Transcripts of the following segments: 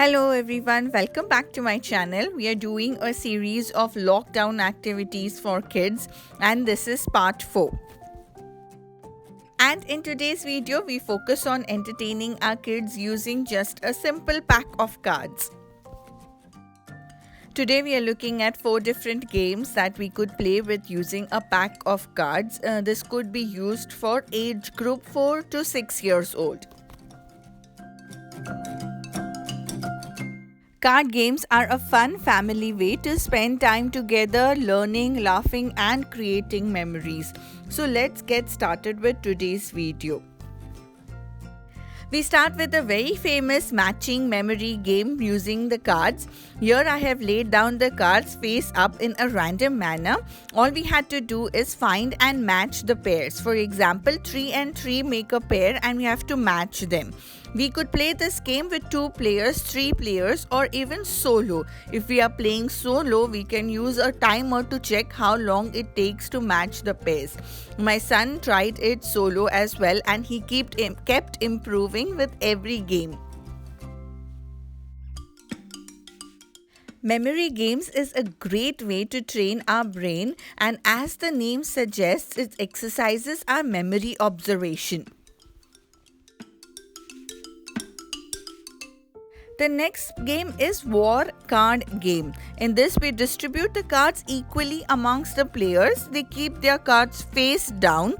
Hello everyone, welcome back to my channel. We are doing a series of lockdown activities for kids and this is part 4. And in today's video, we focus on entertaining our kids using just a simple pack of cards. Today we are looking at 4 different games that we could play with using a pack of cards. This could be used for age group 4 to 6 years old. Card games are a fun family way to spend time together, learning, laughing and creating memories. So let's get started with today's video. We start with a very famous matching memory game using the cards. Here I have laid down the cards face up in a random manner. All we had to do is find and match the pairs. For example, 3 and 3 make a pair and we have to match them. We could play this game with 2 players, 3 players or even solo. If we are playing solo, we can use a timer to check how long it takes to match the pairs. My son tried it solo as well and he kept improving with every game. Memory games is a great way to train our brain, and as the name suggests, it exercises our memory observation. The next game is War Card Game. In this, we distribute the cards equally amongst the players. They keep their cards face down.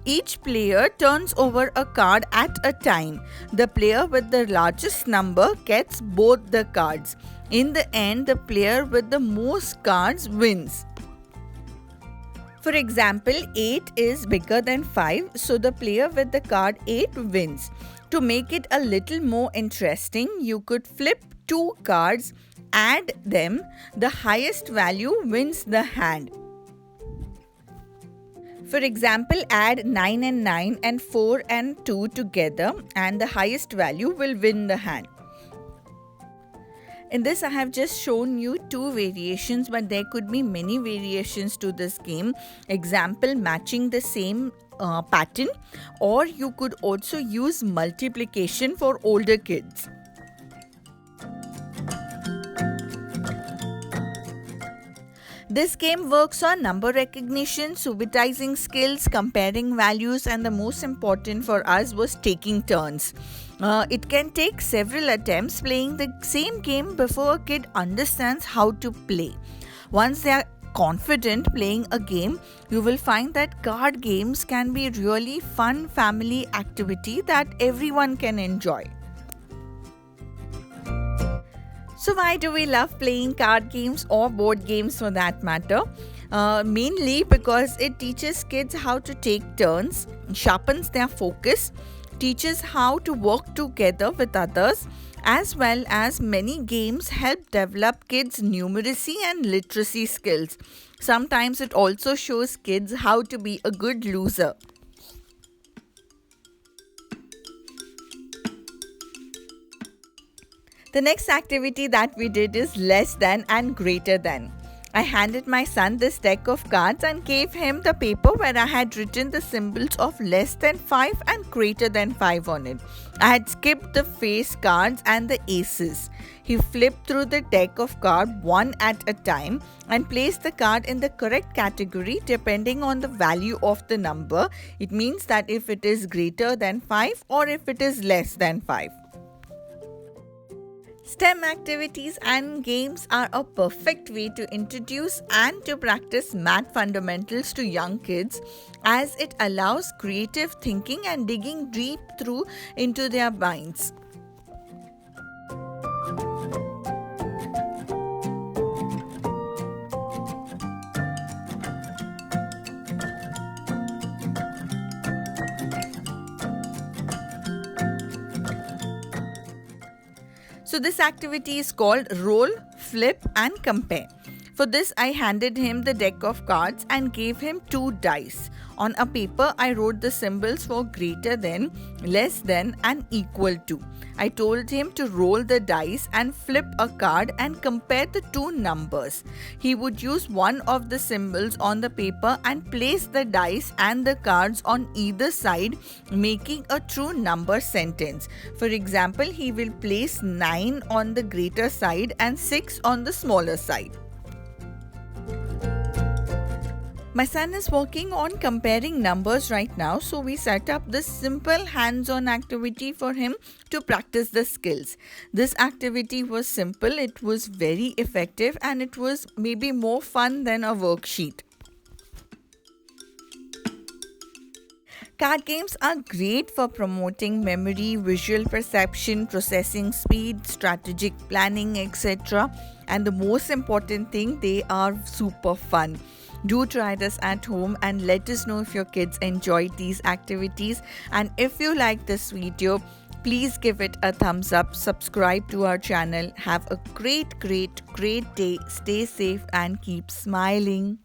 Each player turns over a card at a time. The player with the largest number gets both the cards. In the end, the player with the most cards wins. For example, 8 is bigger than 5, so the player with the card 8 wins. To make it a little more interesting, you could flip 2 cards, add them, the highest value wins the hand. For example, add 9 and 9 and 4 and 2 together and the highest value will win the hand. In this, I have just shown you 2 variations, but there could be many variations to this game. Example, matching the same pattern, or you could also use multiplication for older kids. This game works on number recognition, subitizing skills, comparing values, and the most important for us was taking turns. It can take several attempts playing the same game before a kid understands how to play. Once they are confident playing a game, you will find that card games can be really fun family activity that everyone can enjoy. So why do we love playing card games or board games for that matter? Mainly because it teaches kids how to take turns, sharpens their focus, teaches how to work together with others, as well as many games help develop kids' numeracy and literacy skills. Sometimes it also shows kids how to be a good loser. The next activity that we did is less than and greater than. I handed my son this deck of cards and gave him the paper where I had written the symbols of less than 5 and greater than 5 on it. I had skipped the face cards and the aces. He flipped through the deck of cards one at a time and placed the card in the correct category depending on the value of the number. It means that if it is greater than 5 or if it is less than 5. STEM activities and games are a perfect way to introduce and to practice math fundamentals to young kids, as it allows creative thinking and digging deep through into their minds. So this activity is called Roll, Flip and Compare. For this, I handed him the deck of cards and gave him 2 dice. On a paper, I wrote the symbols for greater than, less than, and equal to. I told him to roll the dice and flip a card and compare the two numbers. He would use one of the symbols on the paper and place the dice and the cards on either side, making a true number sentence. For example, he will place 9 on the greater side and 6 on the smaller side. My son is working on comparing numbers right now, so we set up this simple hands-on activity for him to practice the skills. This activity was simple, it was very effective, and it was maybe more fun than a worksheet. Card games are great for promoting memory, visual perception, processing speed, strategic planning, etc. And the most important thing, they are super fun. Do try this at home and let us know if your kids enjoyed these activities. And if you like this video, please give it a thumbs up, subscribe to our channel. Have a great day. Stay safe and keep smiling.